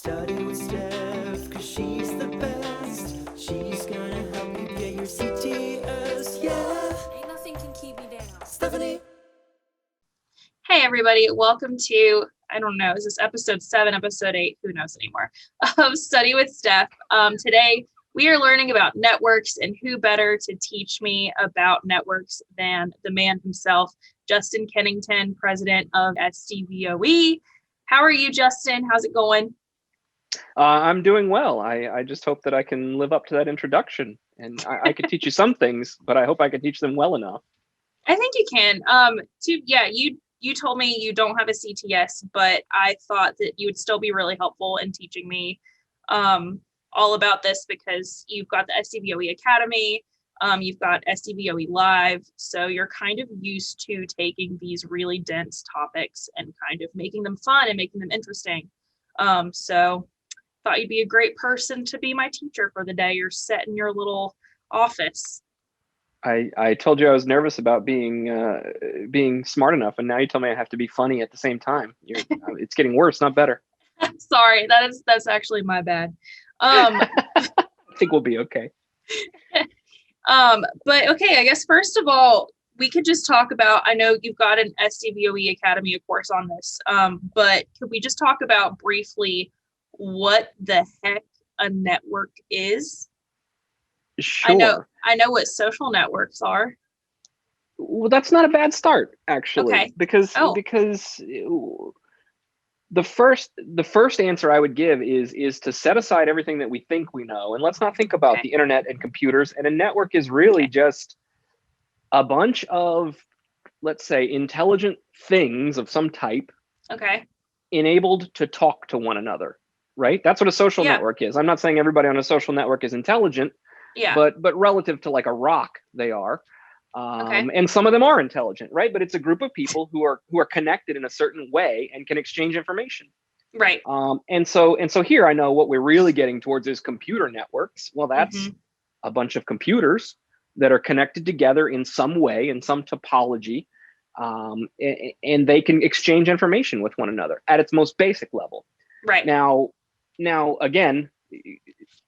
Study with Steph, cause she's the best. She's gonna help you get your CTS, yeah. Ain't nothing can keep me down. Stephanie. Hey everybody, welcome to, I don't know, is this episode 7, episode 8, who knows anymore, of Study with Steph. Today we are learning about networks, and who better to teach me about networks than the man himself, Justin Kennington, president of SDVOE. How are you, Justin? How's it going? I'm doing well. I just hope that I can live up to that introduction, and I could teach you some things, but I hope I can teach them well enough. I think you can. You told me you don't have a CTS, but I thought that you would still be really helpful in teaching me all about this, because you've got the SDVOE Academy, you've got SDVOE Live, so you're kind of used to taking these really dense topics and kind of making them fun and making them interesting. So thought you'd be a great person to be my teacher for the day. You're set in your little office. I told you I was nervous about being smart enough, and now you tell me I have to be funny at the same time. It's getting worse, not better. Sorry, that's actually my bad. I think we'll be okay. But okay, I guess first of all, we could just talk about, I know you've got an SDVOE Academy, of course, on this, but could we just talk about briefly what the heck a network is? Sure. I know what social networks are. Well, that's not a bad start, actually. Okay. Because the first answer I would give is to set aside everything that we think we know, and let's not think about the internet and computers. And a network is really just a bunch of, let's say, intelligent things of some type, enabled to talk to one another, right? That's what a social network is. I'm not saying everybody on a social network is intelligent, but relative to like a rock, they are. And some of them are intelligent, right? But it's a group of people who are connected in a certain way and can exchange information. Right. And so here I know what we're really getting towards is computer networks. Well, that's a bunch of computers that are connected together in some way, in some topology, and they can exchange information with one another at its most basic level. Right. Now again,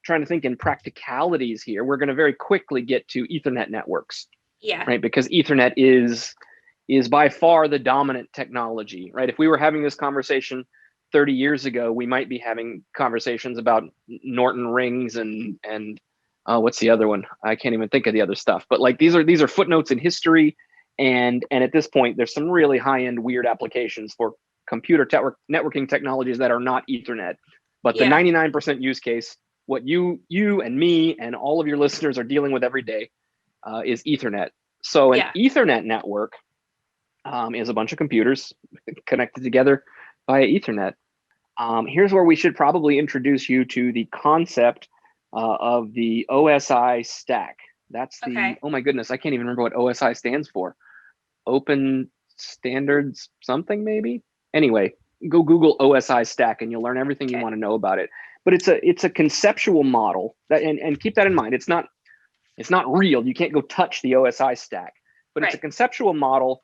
trying to think in practicalities here, we're going to very quickly get to Ethernet networks. Yeah. Right. Because Ethernet is by far the dominant technology, right? If we were having this conversation 30 years ago, we might be having conversations about Norton rings and what's the other one? I can't even think of the other stuff. But like these are footnotes in history, and at this point, there's some really high-end weird applications for computer networking technologies that are not Ethernet. But the 99% use case, what you and me and all of your listeners are dealing with every day, is Ethernet. So an Ethernet network is a bunch of computers connected together via Ethernet. Here's where we should probably introduce you to the concept of the OSI stack. That's the, oh my goodness, I can't even remember what OSI stands for. Open Standards something, maybe? Anyway, go Google OSI stack and you'll learn everything you want to know about it. But it's a conceptual model that, and keep that in mind. It's not real. You can't go touch the OSI stack, but it's a conceptual model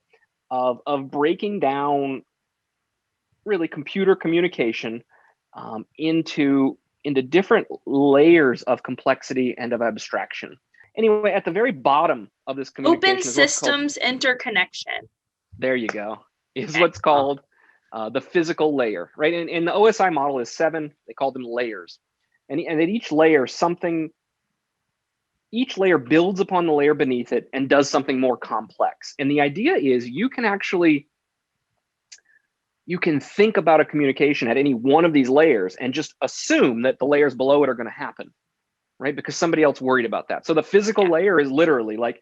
of breaking down really computer communication into different layers of complexity and of abstraction. Anyway, at the very bottom of this communication, open systems interconnection. There you go. Is what's called the physical layer, right? And the OSI model is 7. They call them layers, and at each layer each layer builds upon the layer beneath it and does something more complex. And the idea is you can think about a communication at any one of these layers and just assume that the layers below it are going to happen, right? Because somebody else worried about that. So the physical layer is literally like,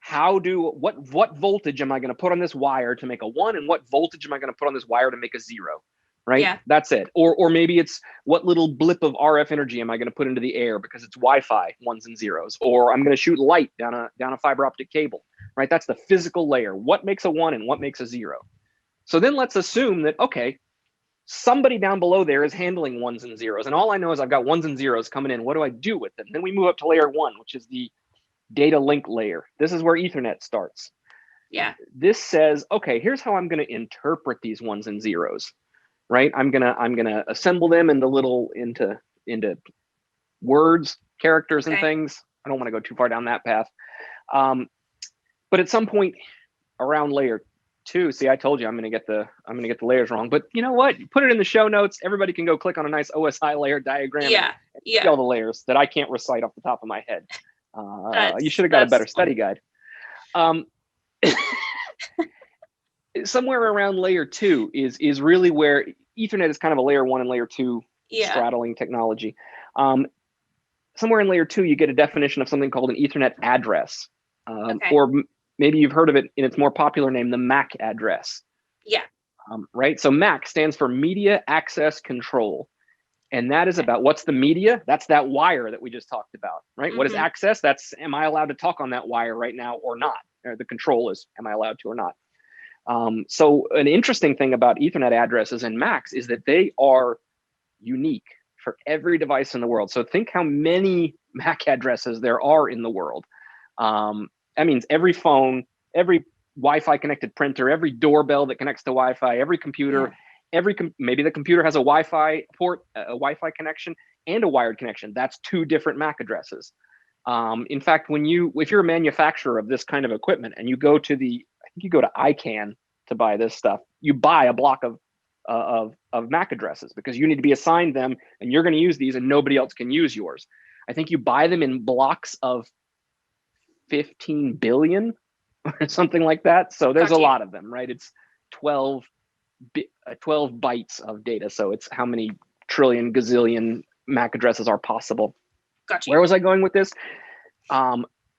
what voltage am I going to put on this wire to make a 1, and what voltage am I going to put on this wire to make a 0? Right? Yeah. That's it. Or maybe it's what little blip of RF energy am I going to put into the air because it's Wi-Fi 1s and 0s, or I'm going to shoot light down a fiber optic cable, right? That's the physical layer. What makes a 1 and what makes a 0? So then let's assume that, okay, somebody down below there is handling 1s and 0s, and all I know is I've got 1s and 0s coming in. What do I do with them? Then we move up to layer 1, which is the data link layer. This is where Ethernet starts. Yeah. This says, okay, here's how I'm going to interpret these 1s and 0s. right? I'm gonna assemble them into words, characters, and Okay. things. I don't want to go too far down that path. But at some point around layer 2, see, I told you I'm gonna get the layers wrong. But you know what? You put it in the show notes. Everybody can go click on a nice OSI layer diagram. Yeah. And see Yeah. all the layers that I can't recite off the top of my head. You should have got a That's better study funny. guide. Somewhere around layer 2 is really where Ethernet is kind of a layer 1 and layer 2 Yeah. straddling technology. Somewhere in layer 2, you get a definition of something called an Ethernet address, Okay. or maybe you've heard of it in its more popular name, the MAC address. Yeah. Right. So MAC stands for Media Access Control, and that is Okay. about what's the media. That's that wire that we just talked about, right? What is Mhm. access? That's, am I allowed to talk on that wire right now or not? Or the control is, am I allowed to or not? So an interesting thing about Ethernet addresses and MACs is that they are unique for every device in the world. So think how many MAC addresses there are in the world. That means every phone, every Wi-Fi connected printer, every doorbell that connects to Wi-Fi, every computer, maybe the computer has a Wi-Fi port, a Wi-Fi connection, and a wired connection. That's 2 different MAC addresses. In fact, if you're a manufacturer of this kind of equipment and you go to I think you go to ICANN to buy this stuff, you buy a block of MAC addresses because you need to be assigned them, and you're going to use these, and nobody else can use yours. I think you buy them in blocks of 15 billion or something like that. So there's a Gotcha. lot of them, right? It's 12 bytes of data. So it's how many trillion gazillion MAC addresses are possible. Gotcha. Where was I going with this?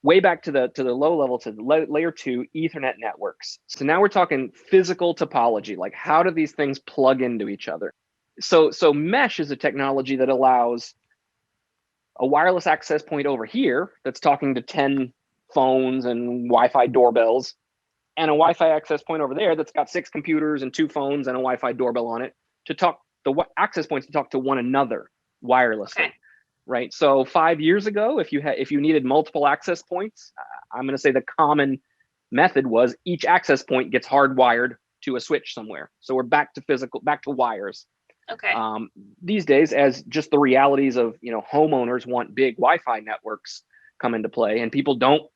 Way back to the low level, to the layer 2 Ethernet networks. So now we're talking physical topology, like how do these things plug into each other? So mesh is a technology that allows a wireless access point over here that's talking to 10 phones and Wi-Fi doorbells, and a Wi-Fi access point over there that's got 6 computers and 2 phones and a Wi-Fi doorbell on it, to talk, the access points to talk to one another wirelessly. Okay. Right. So 5 years ago, if you needed multiple access points, I'm going to say the common method was each access point gets hardwired to a switch somewhere. So we're back to wires. Okay. These days, as just the realities of, homeowners want big Wi-Fi networks come into play, and people don't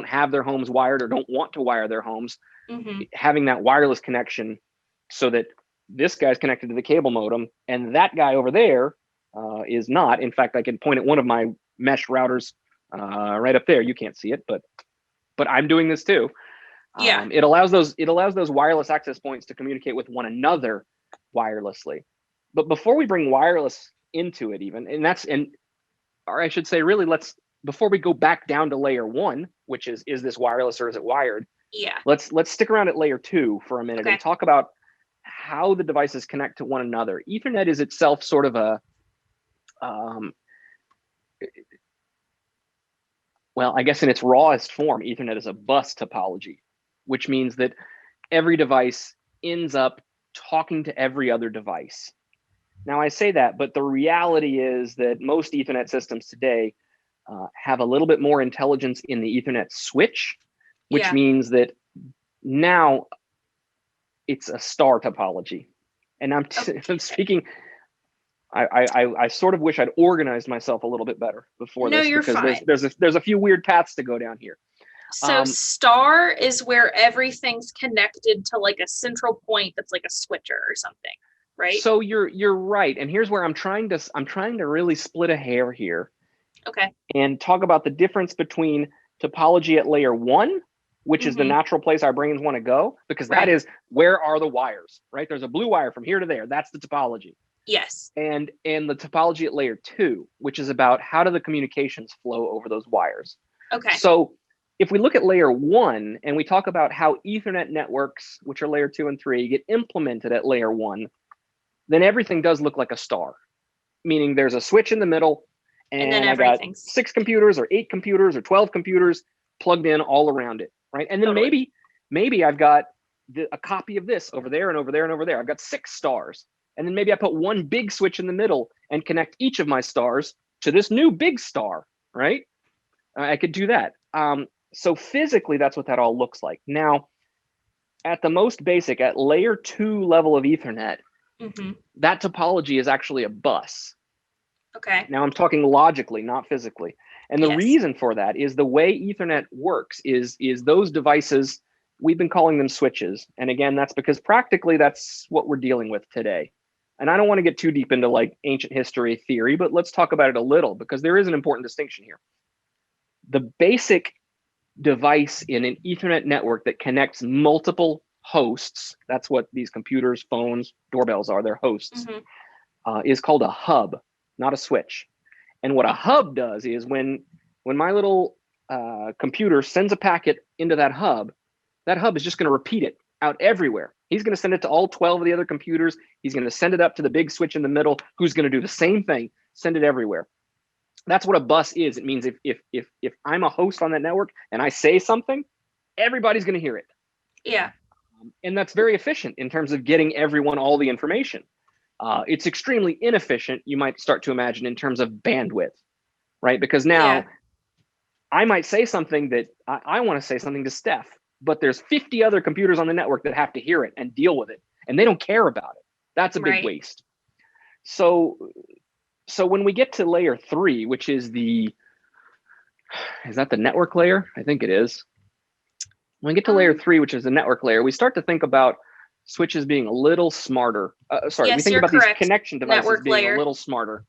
have their homes wired or don't want to wire their homes, Mhm. having that wireless connection so that this guy's connected to the cable modem and that guy over there is not. In fact, I can point at one of my mesh routers right up there. You can't see it, but I'm doing this too. Yeah. It allows those wireless access points to communicate with one another wirelessly. But before we bring wireless into it, or I should say, really, before we go back down to layer 1, which is this wireless or is it wired? Yeah. Let's stick around at layer 2 for a minute. Okay. And talk about how the devices connect to one another. Ethernet is itself sort of a well, I guess in its rawest form, Ethernet is a bus topology, which means that every device ends up talking to every other device. Now, I say that, but the reality is that most Ethernet systems today have a little bit more intelligence in the Ethernet switch, which means that now it's a star topology. And I'm speaking, I sort of wish I'd organized myself a little bit better before No, this, you're because fine. there's a few weird paths to go down here. So star is where everything's connected to like a central point that's like a switcher or something, right? So you're right, and here's where I'm trying to really split a hair here. Okay. And talk about the difference between topology at layer 1, which is the natural place our brains want to go, because that is where are the wires, right? There's a blue wire from here to there. That's the topology. Yes. And the topology at layer 2, which is about how do the communications flow over those wires. Okay. So if we look at layer 1 and we talk about how Ethernet networks, which are layer 2 and 3, get implemented at layer 1, then everything does look like a star, meaning there's a switch in the middle, and then I got 6 computers or 8 computers or 12 computers plugged in all around it, right? And then maybe I've got a copy of this over there and over there and over there. I've got 6 stars. And then maybe I put one big switch in the middle and connect each of my stars to this new big star, right? I could do that. So physically, that's what that all looks like. Now, at the most basic, at layer 2 level of Ethernet, Mm-hmm. That topology is actually a bus. Okay. Now I'm talking logically, not physically. And the Yes. reason for that is the way Ethernet works is those devices, we've been calling them switches. And again, that's because practically that's what we're dealing with today. And I don't want to get too deep into like ancient history theory, but let's talk about it a little because there is an important distinction here. The basic device in an Ethernet network that connects multiple hosts, that's what these computers, phones, doorbells are, they're hosts, is called a hub, not a switch. And what a hub does is when my little computer sends a packet into that hub is just going to repeat it out everywhere. He's going to send it to all 12 of the other computers. He's going to send it up to the big switch in the middle, who's going to do the same thing, send it everywhere. That's what a bus is. It means if I'm a host on that network and I say something, everybody's going to hear it. Yeah. And that's very efficient in terms of getting everyone all the information. It's extremely inefficient, you might start to imagine, in terms of bandwidth, right? Because now I might say something that I want to say something to Steph, but there's 50 other computers on the network that have to hear it and deal with it, and they don't care about it. That's a big waste. So when we get to layer 3, which is is that the network layer? I think it is. When we get to layer 3, which is the network layer, we start to think about switches being a little smarter. We think about these connection devices being a little smarter.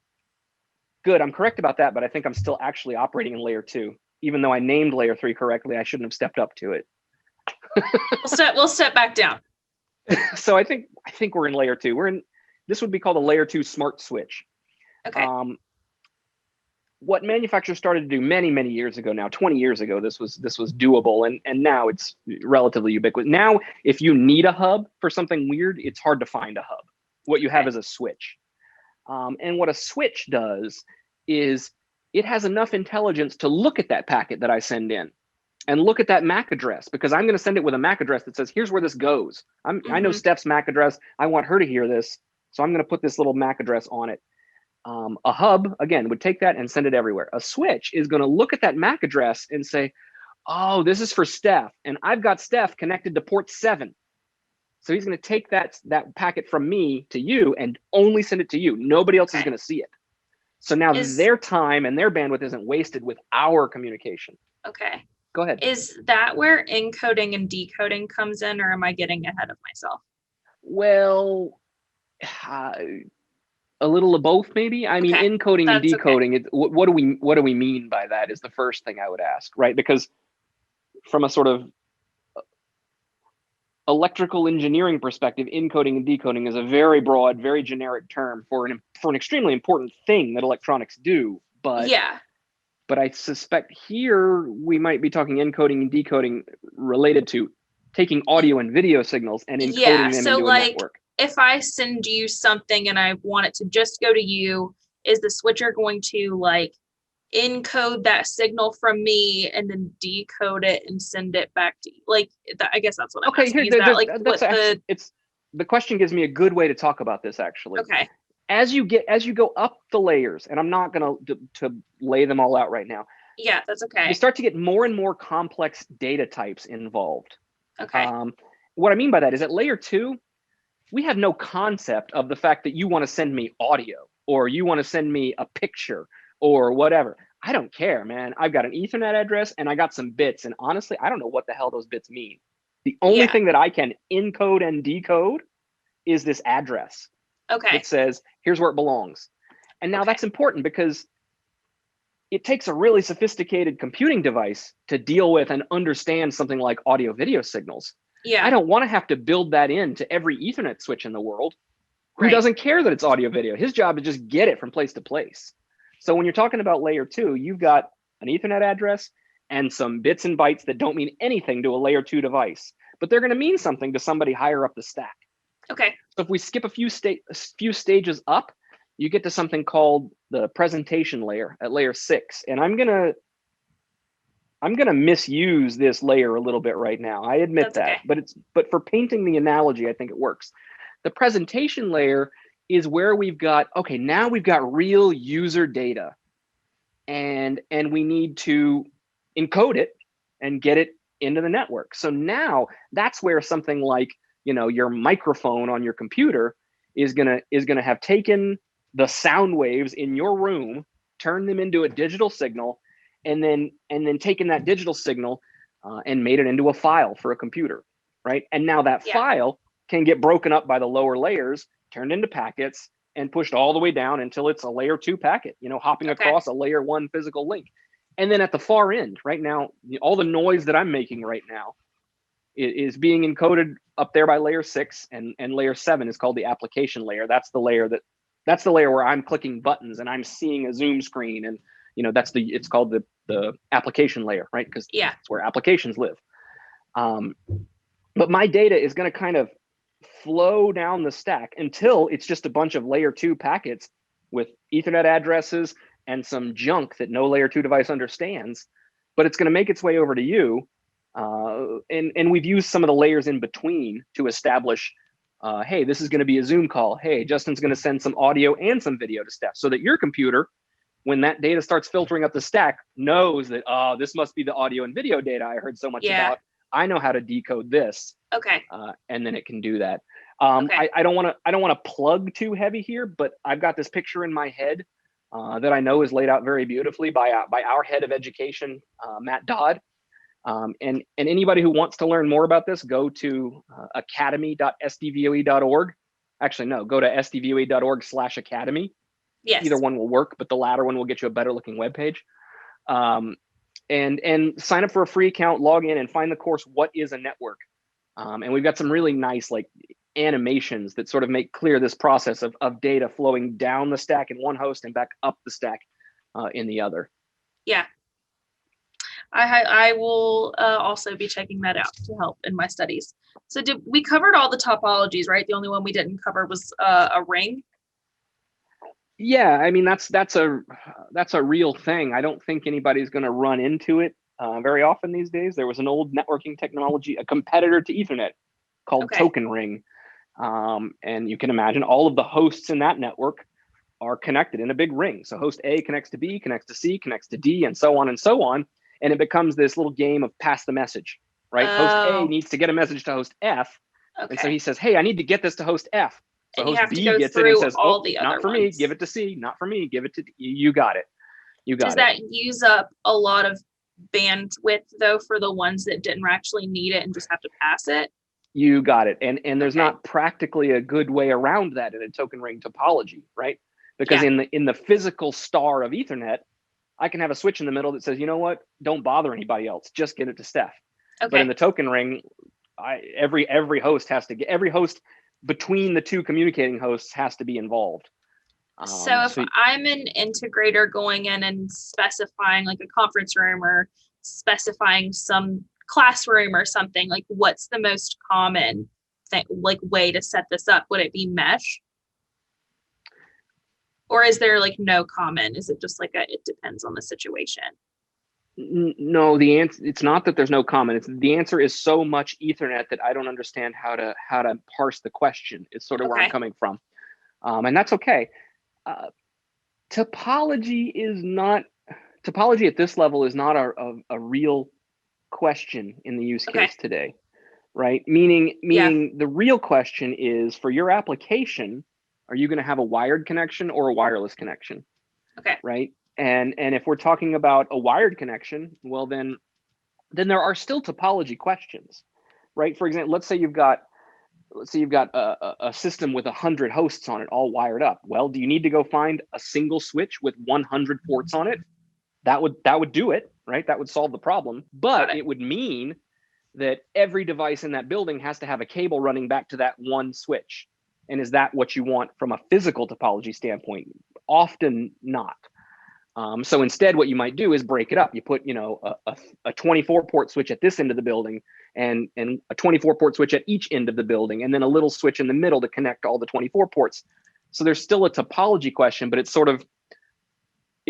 Good, I'm correct about that, but I think I'm still actually operating in layer 2. Even though I named layer 3 correctly, I shouldn't have stepped up to it. We'll step back down. So I think we're in layer 2. This would be called a layer 2 smart switch. Okay. What manufacturers started to do many, many years ago now, 20 years ago, this was doable, and now it's relatively ubiquitous. Now, if you need a hub for something weird, it's hard to find a hub. What you have is a switch. And what a switch does is it has enough intelligence to look at that packet that I send in and look at that MAC address, because I'm going to send it with a MAC address that says, here's where this goes. I know Steph's MAC address. I want her to hear this. So I'm going to put this little MAC address on it. A hub, again, would take that and send it everywhere. A switch is going to look at that MAC address and say, oh, this is for Steph, and I've got Steph connected to port 7. So he's going to take that packet from me to you and only send it to you. Nobody else is going to see it. So now their time and their bandwidth isn't wasted with our communication. Okay. Go ahead. Is that where encoding and decoding comes in, or am I getting ahead of myself? Well, a little of both, maybe. I mean, encoding and decoding. What do we mean by that? Is the first thing I would ask, right? Because from a sort of electrical engineering perspective, encoding and decoding is a very broad, very generic term for an extremely important thing that electronics do. But I suspect here we might be talking encoding and decoding related to taking audio and video signals and encoding them into a network. If I send you something and I want it to just go to you, is the switcher going to like encode that signal from me and then decode it and send it back to you? Like, I guess that's what I'm asking. The question gives me a good way to talk about this, actually. Okay. As you go up the layers, and I'm not going to lay them all out right now. Yeah, that's okay. You start to get more and more complex data types involved. Okay. What I mean by that is at layer 2, we have no concept of the fact that you want to send me audio or you want to send me a picture or whatever. I don't care, man. I've got an Ethernet address and I got some bits. And honestly, I don't know what the hell those bits mean. The only thing that I can encode and decode is this address. Okay. It says, here's where it belongs. And now that's important because it takes a really sophisticated computing device to deal with and understand something like audio video signals. Yeah. I don't want to have to build that into every Ethernet switch in the world. Who doesn't care that it's audio video? His job is just get it from place to place. So when you're talking about layer 2, you've got an Ethernet address and some bits and bytes that don't mean anything to a layer 2 device, but they're going to mean something to somebody higher up the stack. Okay. So if we skip a few stages up, you get to something called the presentation layer at layer 6. And I'm gonna misuse this layer a little bit right now. I admit that, but for painting the analogy, I think it works. The presentation layer is where we've got, now we've got real user data and we need to encode it and get it into the network. So now that's where something like, your microphone on your computer is gonna have taken the sound waves in your room, turned them into a digital signal, and then taken that digital signal and made it into a file for a computer, right? And now that file can get broken up by the lower layers, turned into packets, and pushed all the way down until it's a layer 2 packet, hopping across a layer 1 physical link. And then at the far end, right now, all the noise that I'm making right now is being encoded up there by layer 6, and layer 7 is called the application layer. That's the layer where I'm clicking buttons and I'm seeing a Zoom screen, and it's called the application layer, right? Because it's where applications live. But my data is going to kind of flow down the stack until it's just a bunch of layer 2 packets with Ethernet addresses and some junk that no layer 2 device understands, but it's going to make its way over to you. And we've used some of the layers in between to establish, hey, this is going to be a Zoom call. Hey, Justin's going to send some audio and some video to Steph, so that your computer, when that data starts filtering up the stack, knows that, this must be the audio and video data I heard so much about. I know how to decode this. Okay. And then it can do that. I don't want to plug too heavy here, but I've got this picture in my head that I know is laid out very beautifully by our head of education, Matt Dodd. And anybody who wants to learn more about this, go to academy.sdvoe.org. Actually, no, go to sdvoe.org/academy. Yes. Either one will work, but the latter one will get you a better looking webpage. And sign up for a free account, log in, and find the course, What is a Network? And we've got some really nice animations that sort of make clear this process of data flowing down the stack in one host and back up the stack in the other. Yeah. I will also be checking that out to help in my studies. So we covered all the topologies, right? The only one we didn't cover was a ring. Yeah, I mean, that's a real thing. I don't think anybody's going to run into it very often these days. There was an old networking technology, a competitor to Ethernet, called token ring. And you can imagine all of the hosts in that network are connected in a big ring. So host A connects to B, connects to C, connects to D, and so on and so on. And it becomes this little game of pass the message, right? Host A needs to get a message to host F. And so he says, hey, I need to get this to host F. So and host B gets it and says, all the not other for me, give it to C, not for me, give it to D. You got it. Does that use up a lot of bandwidth though for the ones that didn't actually need it and just have to pass it? You got it. And there's not practically a good way around that in a token ring topology, right? Because in the physical star of Ethernet, I can have a switch in the middle that says, you know what, don't bother anybody else, just get it to Steph. But in the token ring, every host between the two communicating hosts has to be involved. So if I'm an integrator going in and specifying like a conference room or specifying some classroom or something, like what's the most common way to set this up? Would it be mesh? Or is there no common? Is it just it depends on the situation? No, the answer, it's not that there's no common. The answer is so much Ethernet that I don't understand how to parse the question. It's sort of where I'm coming from. And that's okay. Topology at this level is not a real question in the use case today, right? Meaning the real question is, for your application, are you going to have a wired connection or a wireless connection? Okay. Right. And if we're talking about a wired connection, well, then there are still topology questions, right? For example, let's say you've got a system with 100 hosts on it, all wired up. Well, do you need to go find a single switch with 100 ports on it? That would do it, right? That would solve the problem. But it would mean that every device in that building has to have a cable running back to that one switch. And is that what you want from a physical topology standpoint? Often not. So instead, what you might do is break it up. You put, a 24 port switch at this end of the building and a 24 port switch at each end of the building, and then a little switch in the middle to connect all the 24 ports. So there's still a topology question, but it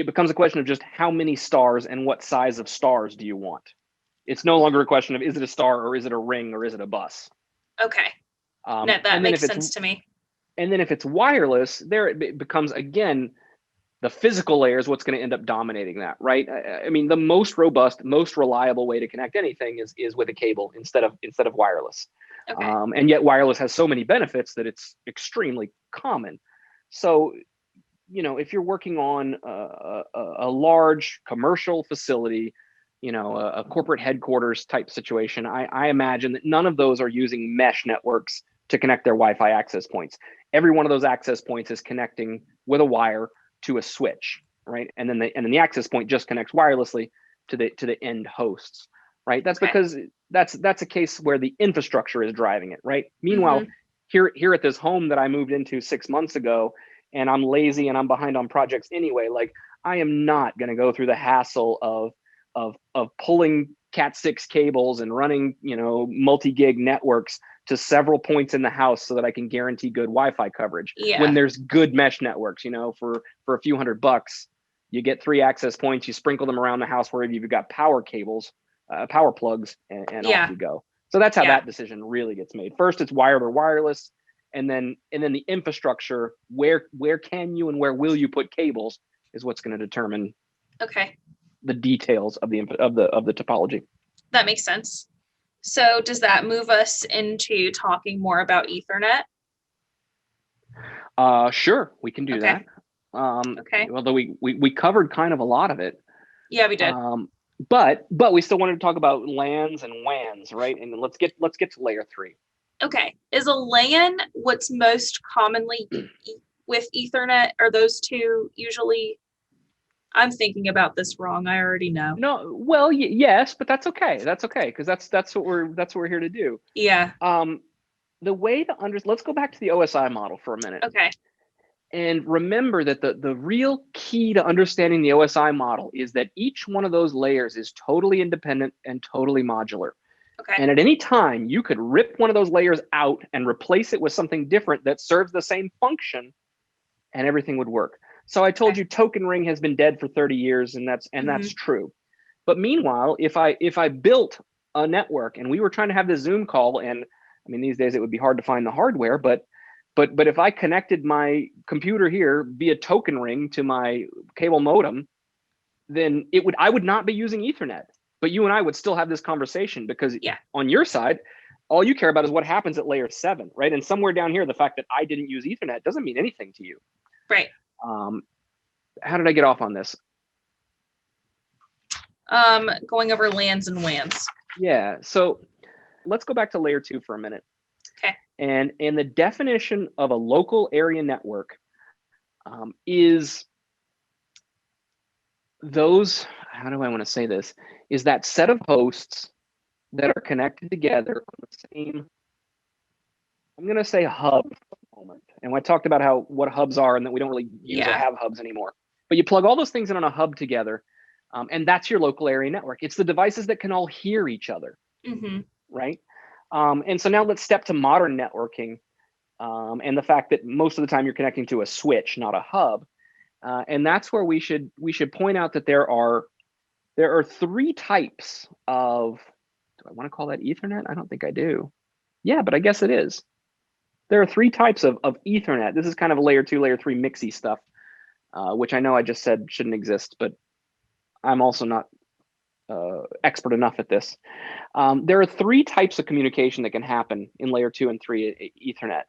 becomes a question of just how many stars and what size of stars do you want? It's no longer a question of, is it a star or is it a ring or is it a bus? Okay. That makes sense to me. And then if it's wireless, there it becomes, again, the physical layer is what's going to end up dominating that, right? I mean, the most robust, most reliable way to connect anything is with a cable instead of wireless. Okay. And yet wireless has so many benefits that it's extremely common. So, if you're working on a large commercial facility, a corporate headquarters type situation, I imagine that none of those are using mesh networks to connect their Wi-Fi access points. Every one of those access points is connecting with a wire to a switch, right? And then the access point just connects wirelessly to the end hosts, right? That's Okay. because that's a case where the infrastructure is driving it, right? Meanwhile, here at this home that I moved into 6 months ago, and I'm lazy and I'm behind on projects anyway, like I am not going to go through the hassle of pulling Cat6 cables and running, multi-gig networks to several points in the house so that I can guarantee good Wi-Fi coverage. Yeah. When there's good mesh networks, for a few $100, you get 3 access points, you sprinkle them around the house wherever you've got power cables, power plugs, and off you go. So that's how that decision really gets made. First, it's wired or wireless, and then the infrastructure, where can you and where will you put cables, is what's going to determine the details of the topology. That makes sense. So does that move us into talking more about Ethernet? Sure, we can do that. Although we covered kind of a lot of it. Yeah, we did. But we still wanted to talk about LANs and WANs, right? And let's get to layer 3. Okay. Is a LAN what's most commonly with Ethernet? Are those two usually? I'm thinking about this wrong. I already know. No, well, yes, but that's okay. That's okay, because that's what we're here to do. Yeah. The way to let's go back to the OSI model for a minute. Okay. And remember that the real key to understanding the OSI model is that each one of those layers is totally independent and totally modular. Okay. And at any time, you could rip one of those layers out and replace it with something different that serves the same function, and everything would work. So I told you token ring has been dead for 30 years, and that's true. But meanwhile, if I built a network and we were trying to have this Zoom call, and I mean, these days it would be hard to find the hardware, but if I connected my computer here via token ring to my cable modem, then I would not be using Ethernet. But you and I would still have this conversation, because on your side, all you care about is what happens at layer 7, right? And somewhere down here, the fact that I didn't use Ethernet doesn't mean anything to you. Right. How did I get off on this? Going over LANs and WANs. Yeah. So let's go back to layer 2 for a minute. Okay. And the definition of a local area network is those, how do I want to say this, is that set of hosts that are connected together on the same, I'm going to say hub for a moment. And I talked about what hubs are, and that we don't really use or have hubs anymore. But you plug all those things in on a hub together, and that's your local area network. It's the devices that can all hear each other, right? And so now let's step to modern networking, and the fact that most of the time you're connecting to a switch, not a hub. And that's where we should point out that there are 3 types of, do I want to call that Ethernet? I don't think I do. Yeah, but I guess it is. There are 3 types of Ethernet. This is kind of a layer 2, layer 3 mixy stuff, which I know I just said shouldn't exist, but I'm also not expert enough at this. There are 3 types of communication that can happen in layer 2 and 3 Ethernet.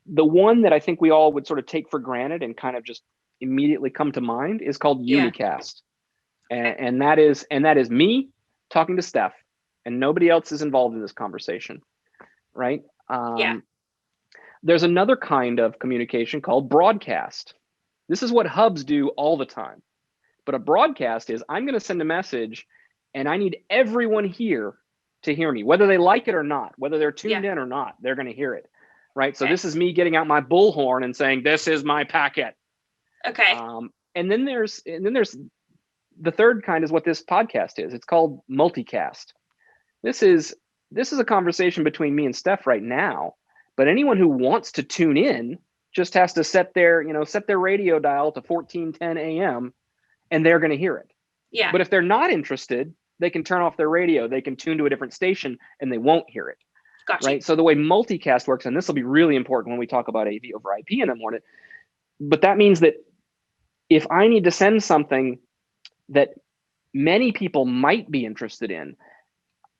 The one that I think we all would sort of take for granted and kind of just immediately come to mind is called Unicast. And that is me talking to Steph, and nobody else is involved in this conversation, right? There's another kind of communication called broadcast. This is what hubs do all the time. But a broadcast is, I'm going to send a message, and I need everyone here to hear me, whether they like it or not, whether they're tuned in or not, they're going to hear it, right? So this is me getting out my bullhorn and saying, this is my packet. Okay. And then there's the third kind is what this podcast is. It's called multicast. This is a conversation between me and Steph right now, but anyone who wants to tune in just has to set their radio dial to 1410 AM, and they're going to hear it. Yeah. But if they're not interested, they can turn off their radio, they can tune to a different station, and they won't hear it. Gotcha. Right. So the way multicast works, and this will be really important when we talk about AV over IP in a moment, but that means that if I need to send something that many people might be interested in,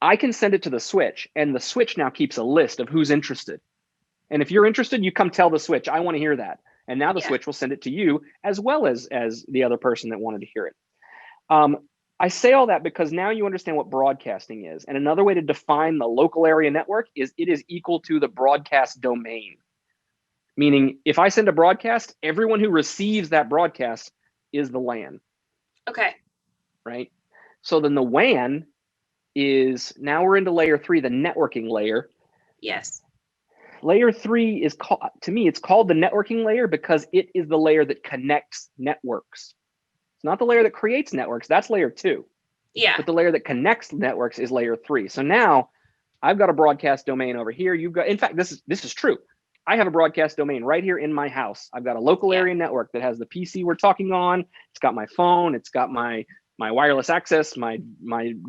I can send it to the switch, and the switch now keeps a list of who's interested. And if you're interested, you come tell the switch, I want to hear that. And now the switch will send it to you as well as the other person that wanted to hear it. I say all that because now you understand what broadcasting is. And another way to define the local area network is it is equal to the broadcast domain. Meaning if I send a broadcast, everyone who receives that broadcast is the LAN. Okay. Right? So then the WAN is, now we're into layer 3, the networking layer. Yes. Layer 3 is called, to me, it's called the networking layer because it is the layer that connects networks. It's not the layer that creates networks, that's layer 2. Yeah. But the layer that connects networks is layer 3. So now I've got a broadcast domain over here. You've got, in fact, this is true. I have a broadcast domain right here in my house. I've got a local area network that has the PC we're talking on. It's got my phone. It's got my wireless access, my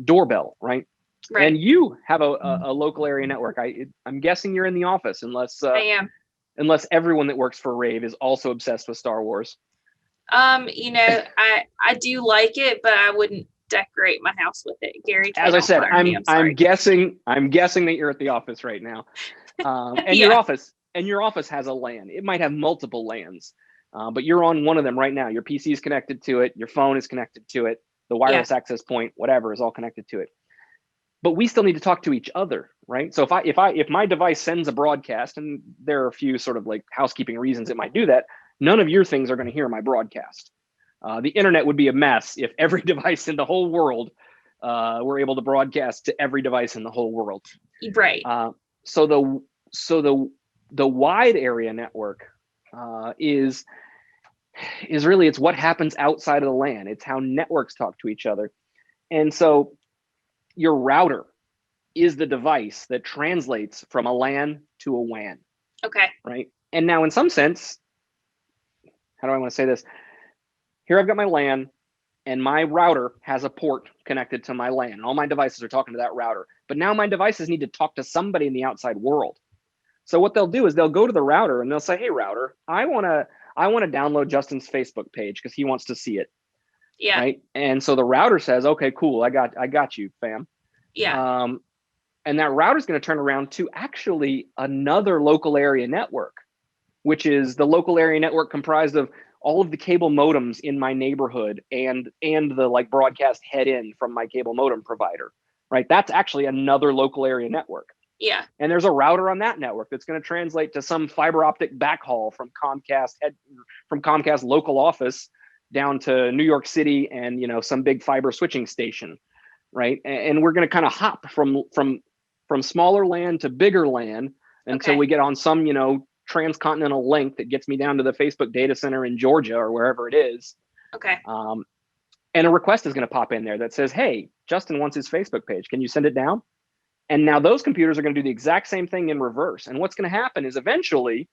doorbell, right? Right. And you have a local area network. I'm guessing you're in the office, unless I am. Unless everyone that works for rAVe is also obsessed with Star Wars. You know, I do like it, but I wouldn't decorate my house with it. Gary, as I said, I'm guessing that you're at the office right now, and your office has a LAN. It might have multiple LANs, but you're on one of them right now. Your PC is connected to it. Your phone is connected to it. The wireless access point, whatever, is all connected to it. But we still need to talk to each other, right? So if my device sends a broadcast, and there are a few sort of like housekeeping reasons it might do that, none of your things are going to hear my broadcast. The internet would be a mess if every device in the whole world were able to broadcast to every device in the whole world. Right. So the wide area network is really, it's what happens outside of the LAN. It's how networks talk to each other. And so your router is the device that translates from a LAN to a WAN. Okay. Right. And now in some sense, how do I want to say this? Here I've got my LAN and my router has a port connected to my LAN. And all my devices are talking to that router. But now my devices need to talk to somebody in the outside world. So what they'll do is they'll go to the router and they'll say, hey, router, I want to download Justin's Facebook page because he wants to see it. Yeah. Right. And so the router says, okay, cool. I got you, fam. Yeah. And that router is going to turn around to actually another local area network, which is the local area network comprised of all of the cable modems in my neighborhood and the like broadcast head in from my cable modem provider. Right. That's actually another local area network. Yeah. And there's a router on that network that's going to translate to some fiber optic backhaul from Comcast local office down to New York City and, you know, some big fiber switching station, right? And we're going to kind of hop from smaller LAN to bigger LAN until we get on some, you know, transcontinental link that gets me down to the Facebook data center in Georgia or wherever it is. Okay. And a request is going to pop in there that says, hey, Justin wants his Facebook page. Can you send it down? And now those computers are going to do the exact same thing in reverse. And what's going to happen is eventually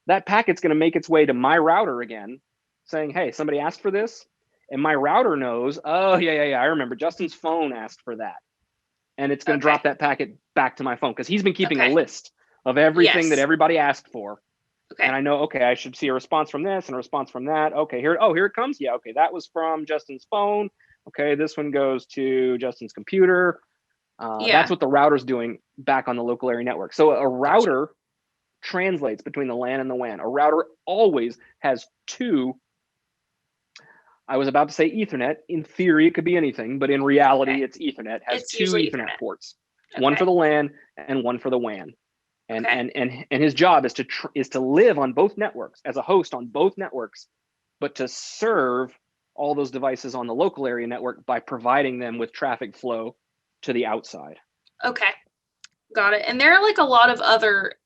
that packet's going to make its way to my router again, saying, hey, somebody asked for this. And my router knows, oh, yeah, I remember Justin's phone asked for that. And it's going to drop that packet back to my phone because he's been keeping a list of everything that everybody asked for. Okay. And I know, okay, I should see a response from this and a response from that. Okay, here it comes. Yeah, okay, that was from Justin's phone. Okay, this one goes to Justin's computer. That's what the router's doing back on the local area network. So a router translates between the LAN and the WAN. A router always has two, I was about to say Ethernet. In theory, it could be anything, but in reality, it's Ethernet. It has two Ethernet ports, one for the LAN and one for the WAN. And his job is to live on both networks as a host on both networks, but to serve all those devices on the local area network by providing them with traffic flow to the outside. Okay. Got it. And there are like a lot of other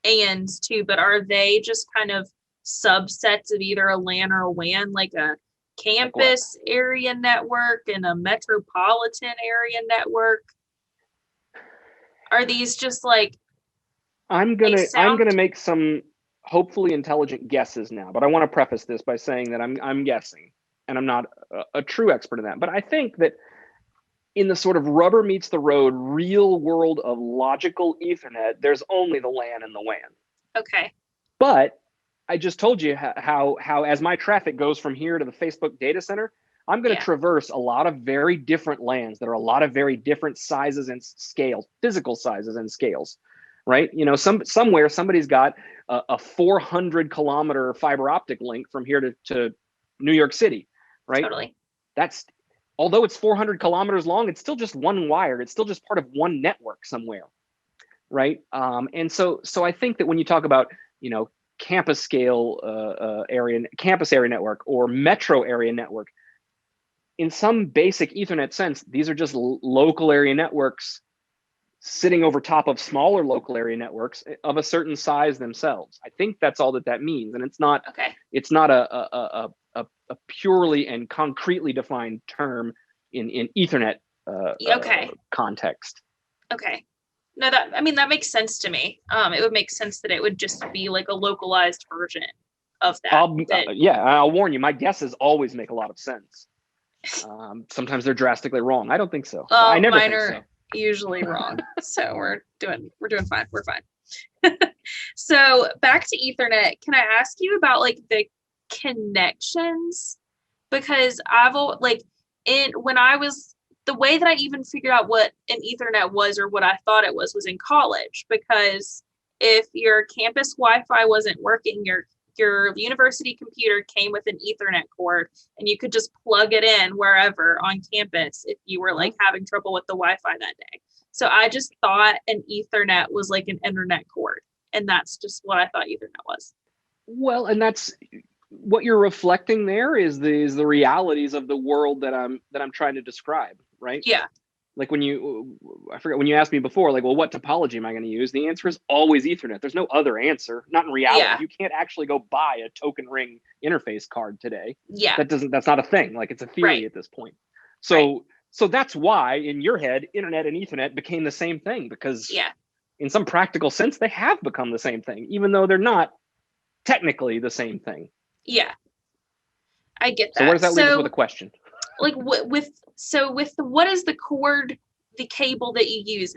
ANs too, but are they just kind of subsets of either a LAN or a WAN, like a campus area network and a metropolitan area network? Are these just like, I'm gonna make some hopefully intelligent guesses now, but I want to preface this by saying that I'm guessing, and I'm not a true expert in that. But I think that in the sort of rubber meets the road, real world of logical Ethernet, there's only the LAN and the WAN. Okay. But I just told you how as my traffic goes from here to the Facebook data center, I'm going to Yeah. traverse a lot of very different lands that are a lot of very different sizes and scales, physical sizes and scales, right? You know, somewhere somebody's got a 400-kilometer fiber optic link from here to New York City, right? Totally. That's, although it's 400 kilometers long, it's still just one wire. It's still just part of one network somewhere, right? And so I think that when you talk about, you know, campus scale campus area network or metro area network, in some basic Ethernet sense, these are just local area networks sitting over top of smaller local area networks of a certain size themselves. I think that's all that means, and it's not. Okay. It's not a purely and concretely defined term in Ethernet Okay. context. Okay. No, that makes sense to me. It would make sense that it would just be like a localized version of that. Yeah, I'll warn you. My guesses always make a lot of sense. Sometimes they're drastically wrong. I don't think so. I never mine think are so. usually wrong. So we're doing fine. We're fine. So back to Ethernet. Can I ask you about like the connections? Because the way that I even figured out what an Ethernet was, or what I thought it was in college, because if your campus Wi-Fi wasn't working, your university computer came with an Ethernet cord, and you could just plug it in wherever on campus if you were like having trouble with the Wi-Fi that day. So I just thought an Ethernet was like an internet cord, and that's just what I thought Ethernet was. Well, and that's what you're reflecting there is the realities of the world that I'm trying to describe, right? Yeah. Like when you asked me before, like, well, what topology am I going to use? The answer is always Ethernet. There's no other answer. Not in reality. Yeah. You can't actually go buy a token ring interface card today. Yeah. That's not a thing. Like, it's a theory at this point. So that's why in your head, internet and Ethernet became the same thing, because in some practical sense, they have become the same thing, even though they're not technically the same thing. Yeah. I get that. So where does that leave us with a question? Like with what is the cord, the cable that you use?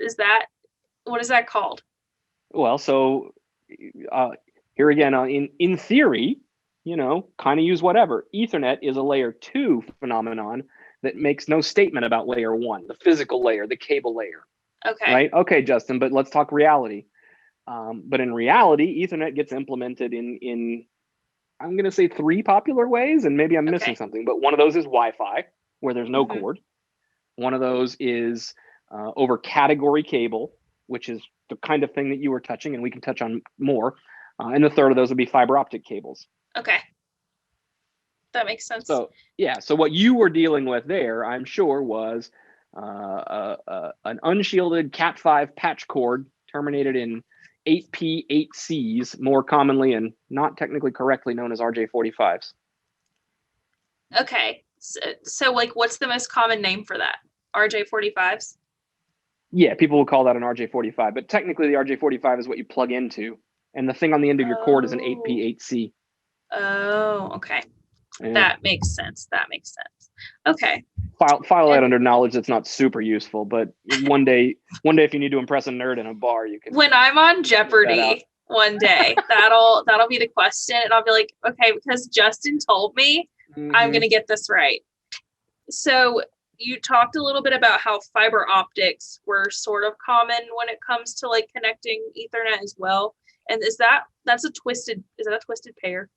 What is that called? Well, so here again, in theory, you know, kind of use whatever. Ethernet is a layer 2 phenomenon that makes no statement about layer 1, the physical layer, the cable layer. Okay. Right? Okay, Justin, but let's talk reality. But in reality, Ethernet gets implemented in I'm going to say 3 popular ways, and maybe I'm missing something, but one of those is Wi-Fi, where there's no cord. One of those is over category cable, which is the kind of thing that you were touching, and we can touch on more. And the third of those would be fiber optic cables. Okay. That makes sense. So what you were dealing with there, I'm sure, was an unshielded Cat5 patch cord terminated in 8P8Cs, more commonly and not technically correctly known as RJ45s. Okay. So like, what's the most common name for that? RJ45s? Yeah, people will call that an RJ45, but technically the RJ45 is what you plug into, and the thing on the end of your cord is an 8P8C. Oh, okay. Yeah. That makes sense. Okay. File that under knowledge that's not super useful, but one day if you need to impress a nerd in a bar, you can. When I'm on Jeopardy one day, that'll be the question, and I'll be like, okay, because Justin told me, I'm gonna get this right. So you talked a little bit about how fiber optics were sort of common when it comes to like connecting Ethernet as well. And is that a twisted pair?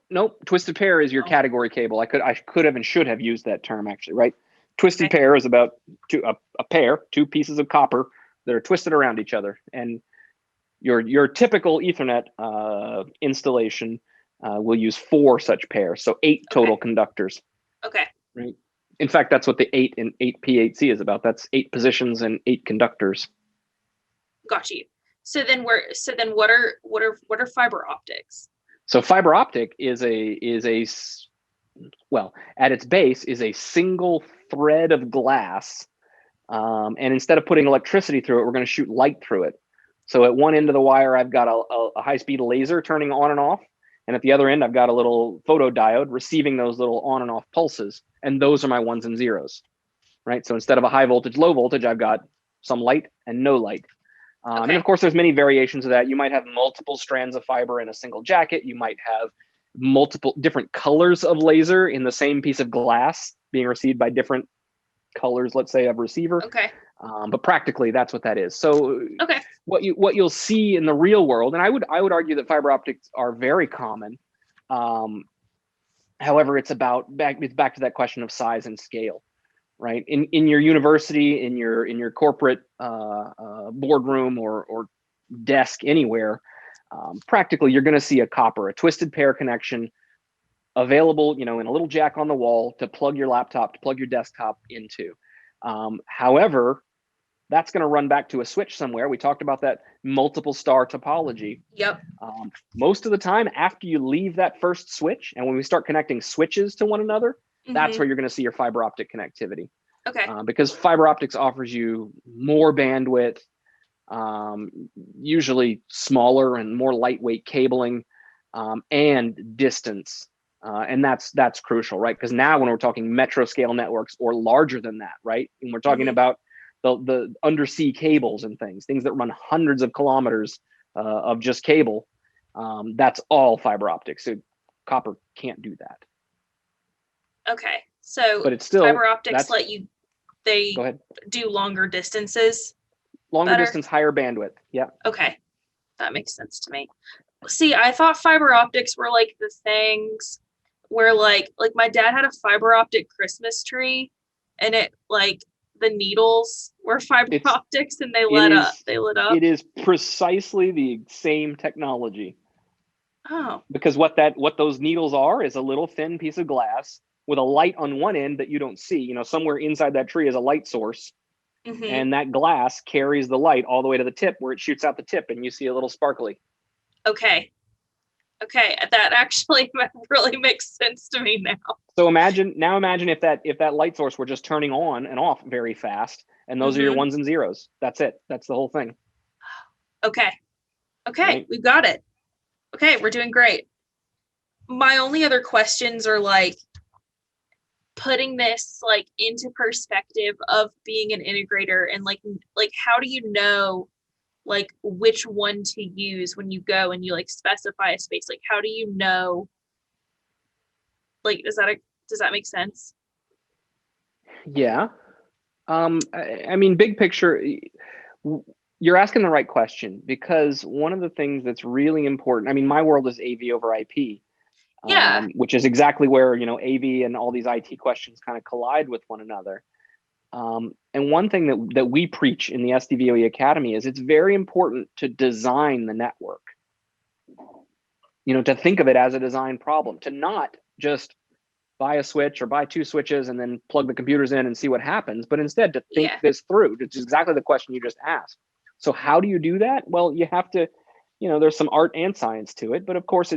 Nope. Twisted pair is your category cable. I could have and should have used that term, actually, right? Twisted pair is about a pair, 2 pieces of copper that are twisted around each other. And your typical Ethernet installation will use 4 such pairs, so 8 total conductors. Okay. Right. In fact, that's what the 8 in 8P8C is about. That's 8 positions and 8 conductors. Got you. So then what are fiber optics? So fiber optic is at its base is a single thread of glass, and instead of putting electricity through it, we're going to shoot light through it. So at one end of the wire, I've got a high-speed laser turning on and off, and at the other end, I've got a little photodiode receiving those little on and off pulses, and those are my 1s and 0s, right? So instead of a high voltage, low voltage, I've got some light and no light. And of course, there's many variations of that. You might have multiple strands of fiber in a single jacket. You might have, multiple different colors of laser in the same piece of glass being received by different colors, let's say, of receiver. Okay. But practically, that's what that is. So Okay. what you'll see in the real world, and I would argue that fiber optics are very common. However, it's back to that question of size and scale, right? In your university, in your corporate boardroom or desk anywhere, practically you're going to see a twisted pair connection available, in a little jack on the wall to plug your laptop, to plug your desktop into. However, that's going to run back to a switch somewhere. We talked about that multiple star topology. Yep. Most of the time after you leave that first switch, and when we start connecting switches to one another, that's where you're going to see your fiber optic connectivity. Okay. Because fiber optics offers you more bandwidth, usually smaller and more lightweight cabling, and distance. And that's crucial, right? Because now when we're talking metro scale networks or larger than that, right? And we're talking about the undersea cables and things that run hundreds of kilometers of just cable. That's all fiber optics. So copper can't do that. Okay. So but it's still fiber optics let you, they go ahead. do longer distances. Longer better? Distance, higher bandwidth. Yeah. Okay. That makes sense to me. See, I thought fiber optics were like the things where like my dad had a fiber optic Christmas tree, and it like the needles were fiber optics and they lit up. It is precisely the same technology. Oh. Because what those needles are is a little thin piece of glass with a light on one end that you don't see. Somewhere inside that tree is a light source. And that glass carries the light all the way to the tip where it shoots out the tip and you see a little sparkly. Okay. That actually really makes sense to me now. So imagine if that light source were just turning on and off very fast, and those are your ones and zeros. That's it. That's the whole thing. Okay. Right? We've got it. Okay, we're doing great. My only other questions are like putting this like into perspective of being an integrator, and like how do you know like which one to use when you go and you like specify a space? Like how do you know, like does that make sense? Yeah. I mean, big picture, you're asking the right question, because one of the things that's really important, I mean, my world is AV over IP, which is exactly where, AV and all these IT questions kind of collide with one another. And one thing that we preach in the SDVOE Academy is it's very important to design the network, to think of it as a design problem, to not just buy a switch or buy two switches and then plug the computers in and see what happens, but instead to think this through, which is exactly the question you just asked. So how do you do that? Well, you have to, there's some art and science to it, but of course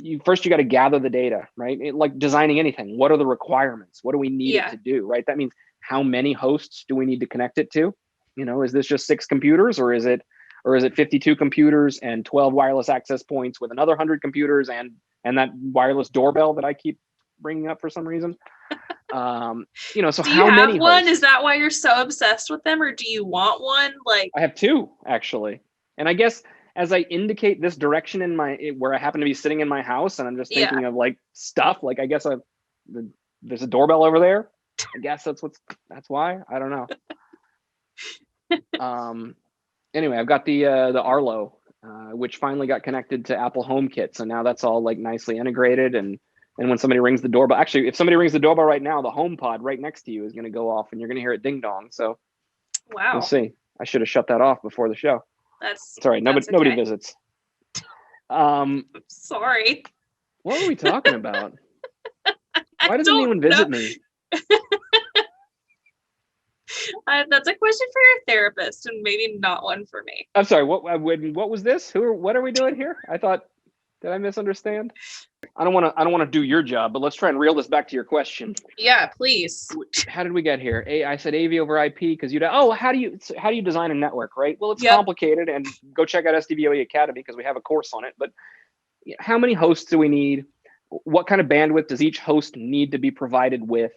you got to gather the data, right? Like designing anything. What are the requirements? What do we need it to do, right? That means how many hosts do we need to connect it to? Is this just 6 computers, or is it 52 computers and 12 wireless access points with another 100 computers and that wireless doorbell that I keep bringing up for some reason? So do how you have many one? hosts? Is that why you're so obsessed with them, or do you want one? Like I have 2 actually, and I guess as I indicate this direction where I happen to be sitting in my house, and I'm just thinking of like stuff, like I guess there's a doorbell over there. I guess that's why. I don't know. Anyway, I've got the Arlo, which finally got connected to Apple HomeKit, so now that's all like nicely integrated. And when somebody rings the doorbell, actually, if somebody rings the doorbell right now, the HomePod right next to you is going to go off, and you're going to hear it ding dong. So wow, we'll see. I should have shut that off before the show. It's all right. Nobody visits. Sorry. What were we talking about? Why doesn't anyone visit me? That's a question for your therapist, and maybe not one for me. I'm sorry. What was this? What are we doing here? Did I misunderstand? I don't want to do your job, but let's try and reel this back to your question. Yeah, please. How did we get here? I said AV over IP because how do you design a network, right? Well, it's complicated, and go check out SDVOE Academy because we have a course on it. But how many hosts do we need? What kind of bandwidth does each host need to be provided with?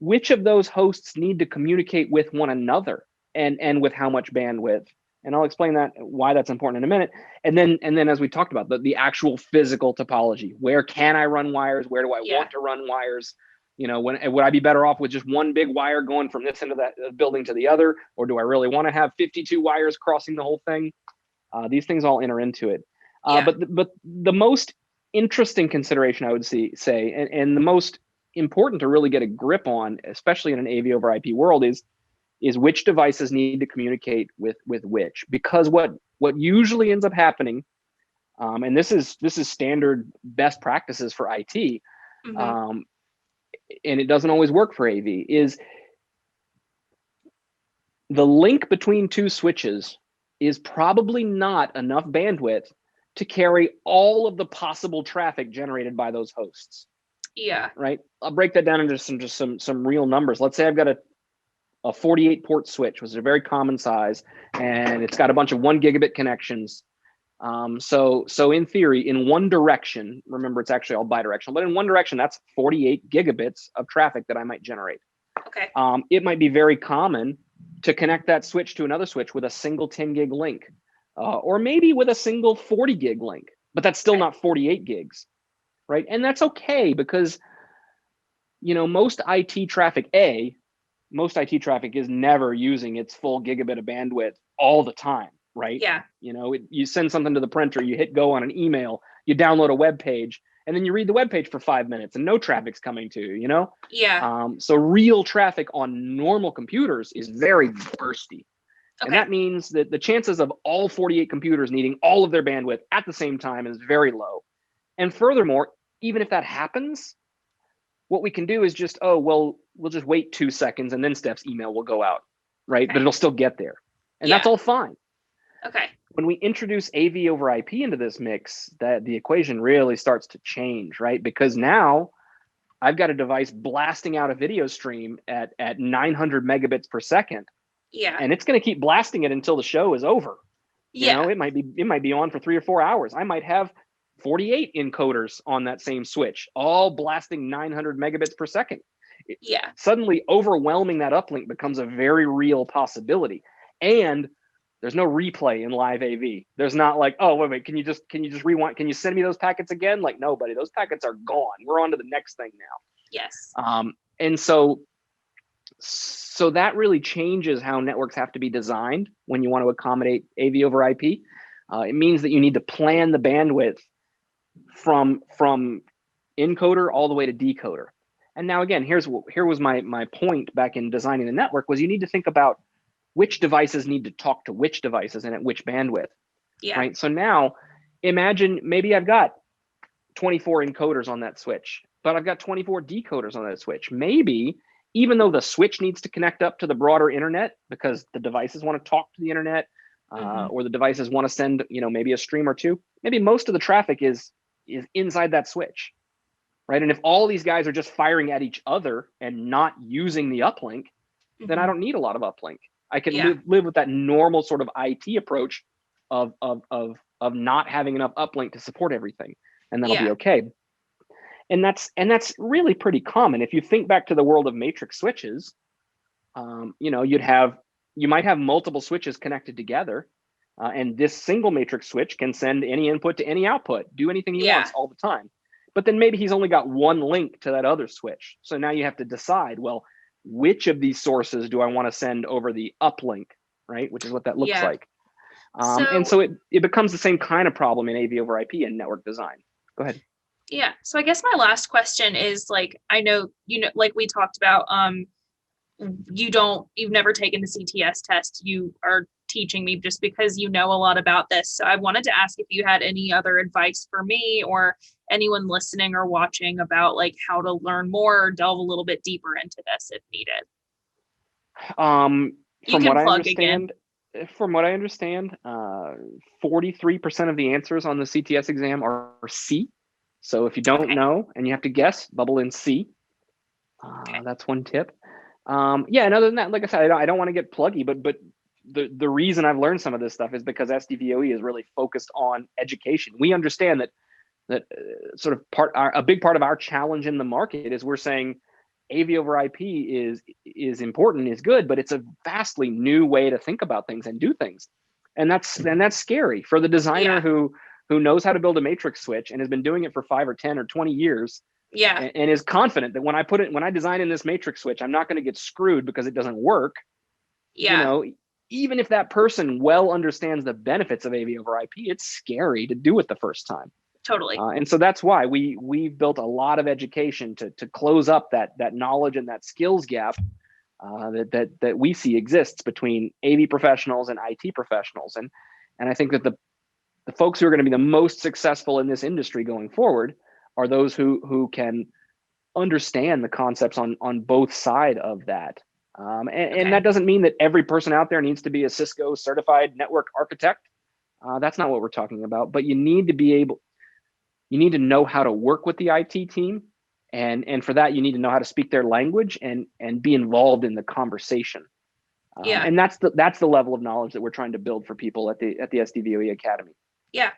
Which of those hosts need to communicate with one another, and with how much bandwidth? And I'll explain that why that's important in a minute. And then as we talked about, the actual physical topology, where can I run wires? Where do I want to run wires? Would I be better off with just one big wire going from this end of that building to the other? Or do I really want to have 52 wires crossing the whole thing? These things all enter into it. But the most interesting consideration I would say, and the most important to really get a grip on, especially in an AV over IP world, is which devices need to communicate with which. Because what usually ends up happening, and this is standard best practices for IT, and it doesn't always work for AV, is the link between two switches is probably not enough bandwidth to carry all of the possible traffic generated by those hosts. Yeah. Right. I'll break that down into some real numbers. Let's say I've got a 48 port switch, which is a very common size, and it's got a bunch of 1 gigabit connections. So in theory, in one direction, remember it's actually all bidirectional, but in one direction, that's 48 gigabits of traffic that I might generate. Okay. It might be very common to connect that switch to another switch with a single 10 gig link, or maybe with a single 40 gig link, but that's still not 48 gigs, right? And that's okay, because most IT traffic is never using its full gigabit of bandwidth all the time, right? Yeah. You send something to the printer, you hit go on an email, you download a web page, and then you read the web page for 5 minutes and no traffic's coming to you. Yeah. So real traffic on normal computers is very bursty. And that means that the chances of all 48 computers needing all of their bandwidth at the same time is very low. And furthermore, even if that happens, what we can do is just, we'll just wait 2 seconds and then Steph's email will go out, right? But it'll still get there. And that's all fine. Okay. When we introduce AV over IP into this mix, that the equation really starts to change, right? Because now I've got a device blasting out a video stream at 900 megabits per second. Yeah. And it's going to keep blasting it until the show is over. Yeah. It might be on for 3 or 4 hours. I might have 48 encoders on that same switch, all blasting 900 megabits per second. Yeah. Suddenly overwhelming that uplink becomes a very real possibility. And there's no replay in live AV. There's not like, oh, wait, can you just rewind? Can you send me those packets again? Like, no, buddy, those packets are gone. We're on to the next thing now. Yes. And so that really changes how networks have to be designed when you want to accommodate AV over IP. It means that you need to plan the bandwidth from encoder all the way to decoder. And now again, here was my point back in designing the network, was you need to think about which devices need to talk to which devices and at which bandwidth. Yeah. Right. So now imagine maybe I've got 24 encoders on that switch, but I've got 24 decoders on that switch. Maybe even though the switch needs to connect up to the broader internet because the devices want to talk to the internet, or the devices want to send, maybe a stream or two, maybe most of the traffic is inside that switch. Right. And if all these guys are just firing at each other and not using the uplink, then I don't need a lot of uplink. I can live with that normal sort of IT approach of not having enough uplink to support everything, and that'll be okay. And that's really pretty common. If you think back to the world of matrix switches, you might have multiple switches connected together, and this single matrix switch can send any input to any output, do anything he wants all the time. But then maybe he's only got one link to that other switch. So now you have to decide, well, which of these sources do I want to send over the uplink, right? Which is what that looks like. And so it becomes the same kind of problem in AV over IP and network design. Go ahead. Yeah. So I guess my last question is, like, I know, like we talked about, you've never taken the CTS test. You are teaching me just because you know a lot about this. So I wanted to ask if you had any other advice for me or anyone listening or watching about like how to learn more or delve a little bit deeper into this if needed. From what I understand, 43% of the answers on the CTS exam are C. So if you don't know and you have to guess, bubble in C. That's one tip. And other than that, like I said, I don't want to get pluggy, but the reason I've learned some of this stuff is because SDVOE is really focused on education. We understand that sort of a big part of our challenge in the market is we're saying AV over IP is important, is good, but it's a vastly new way to think about things and do things. And that's scary for the designer Yeah. who knows how to build a matrix switch and has been doing it for 5 or 10 or 20 years Yeah. and is confident that when I design in this matrix switch, I'm not going to get screwed because it doesn't work. Yeah. You know, even if that person well understands the benefits of AV over IP, it's scary to do it the first time. Totally. And so that's why we've built a lot of education to close up that knowledge and that skills gap that we see exists between AV professionals and IT professionals. And I think that the folks who are going to be the most successful in this industry going forward are those who can understand the concepts on both sides of that. And that doesn't mean that every person out there needs to be a Cisco certified network architect. That's not what we're talking about. But you need to know how to work with the IT team. And for that, you need to know how to speak their language and be involved in the conversation. Yeah. And that's the level of knowledge that we're trying to build for people at the SDVOE Academy. Yeah.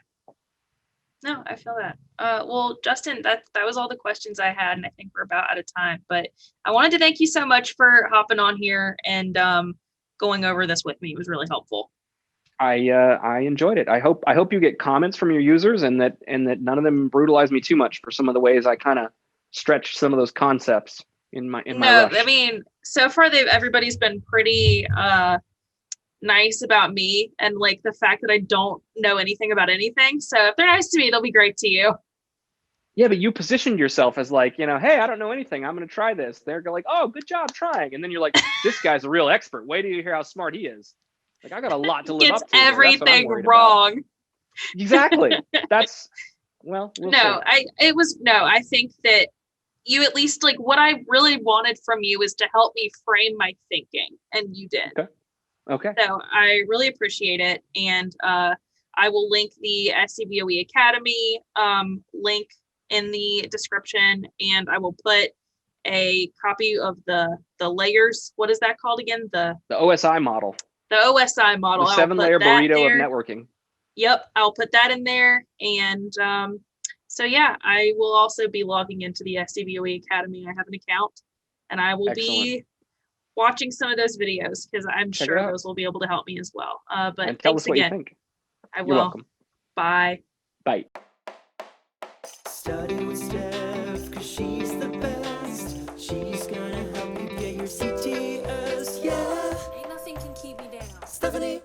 No, I feel that. Well, Justin, that was all the questions I had, and I think we're about out of time. But I wanted to thank you so much for hopping on here and going over this with me. It was really helpful. I enjoyed it. I hope you get comments from your users and that none of them brutalize me too much for some of the ways I kind of stretched some of those concepts in my rush. I mean, so far everybody's been pretty nice about me and like the fact that I don't know anything about anything. So if they're nice to me, they'll be great to you. Yeah, but you positioned yourself as like, hey, I don't know anything. I'm going to try this. They're like, oh, good job trying. And then you're like, this guy's a real expert. Wait till you hear how smart he is. Like, I got a lot to live Gets up to. everything wrong. About. Exactly. That's we'll I think that you at least like what I really wanted from you is to help me frame my thinking, and you did. Okay. So I really appreciate it. And I will link the SCVOE Academy link in the description, and I will put a copy of the layers. What is that called again? The OSI model. The OSI model. The 7-layer burrito of networking. Yep, I'll put that in there. And so yeah, I will also be logging into the SCVOE Academy. I have an account, and I will be watching some of those videos because I'm sure those will be able to help me as well. But and tell us what again. You think. I will. You're welcome. Bye. Bye. Study with Steph, 'cause she's the best. She's gonna help you get your CTS, yeah. Ain't nothing can keep me down. Stephanie.